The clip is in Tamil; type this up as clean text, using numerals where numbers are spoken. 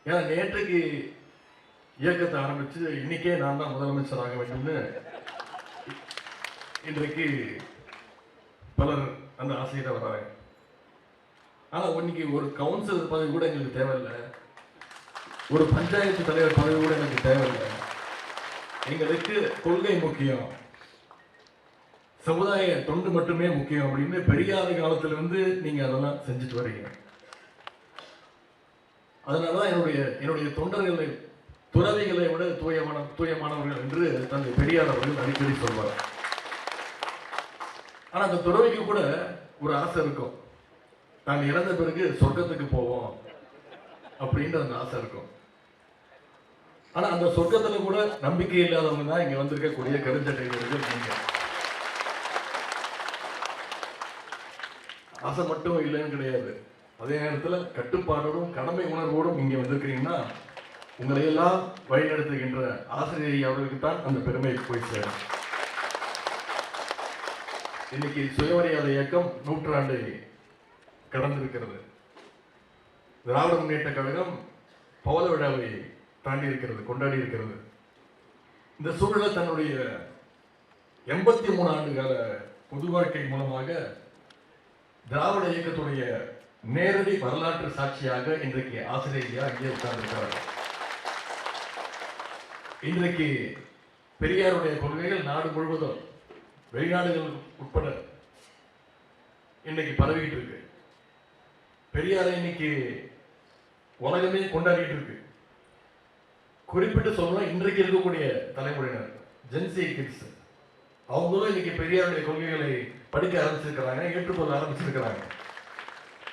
ஏன்னா நேற்றுக்கு இயக்கத்தை ஆரம்பிச்சு இன்னைக்கே நான் தான் முதலமைச்சர் ஆக வேண்டும்னு இன்றைக்கு பலர் அந்த ஆசையில வர்றாங்க. ஆனா இன்னைக்கு ஒரு கவுன்சிலர் பதவி கூட எங்களுக்கு தேவையில்லை, ஒரு பஞ்சாயத்து தலைவர் பதவி கூட எனக்கு தேவையில்லை. எங்களுக்கு கொள்கை முக்கியம், சமுதாய தொண்டு மட்டுமே முக்கியம் அப்படின்னு பெரியார் காலத்திலிருந்து நீங்க அதெல்லாம் செஞ்சுட்டு வரீங்க. அதனாலதான் என்னுடைய தொண்டர்களை துறவிகளை விட தூயமானவர்கள் என்று தந்தை பெரியார் அவர்கள் அடிக்கடி சொல்வார். ஆனா அந்த துறவிக்கு கூட ஒரு ஆசை இருக்கும், நான் இறந்த பிறகு சொர்க்கத்துக்கு போவோம் அப்படின்ற அந்த ஆசை இருக்கும். ஆனா அந்த சொர்க்கத்துல கூட நம்பிக்கை இல்லாதவங்க தான் இங்க வந்திருக்கக்கூடிய கருஞ்சட்டைகள். நீங்க ஆசை மட்டும் இல்லைன்னு கிடையாது, அதே நேரத்தில் கட்டுப்பாடோடும் கடமை உணர்வோடும் இங்க வந்திருக்கிறீங்கன்னா உங்களையெல்லாம் வழிநடத்துகின்ற ஆசிரியர் அவர்களுக்கு தான் அந்த பெருமை போய் சேரும். இன்னைக்கு சுயமரியாதை இயக்கம் 100 ஆண்டை கடந்திருக்கிறது. திராவிட முன்னேற்ற கழகம் பவள விழாவை தாண்டி இருக்கிறது, கொண்டாடி இருக்கிறது. இந்த சூழலை தன்னுடைய 83 ஆண்டு கால பொது வாழ்க்கை மூலமாக திராவிட இயக்கத்துடைய நேரடி வரலாற்று சாட்சியாக இன்றைக்கு ஆசிரியர் அங்கே உட்கார்ந்திருக்கிறார். இன்றைக்கு பெரியாருடைய கொள்கைகள் நாடு முழுவதும் வெளிநாடுகள் உட்பட இன்னைக்கு பரவிட்டு இருக்கு. பெரியாரை இன்னைக்கு உலகமே கொண்டாடிட்டு இருக்கு. குறிப்பிட்டு சொல்லணும், இன்றைக்கு இருக்கக்கூடிய தலைமுறையினர் ஜென்சி கிட்ஸ் அவங்களும் இன்னைக்கு பெரியாருடைய கொள்கைகளை படிக்க ஆரம்பிச்சிருக்கிறாங்க, ஏற்றுக்கொள்ள ஆரம்பிச்சிருக்கிறாங்க.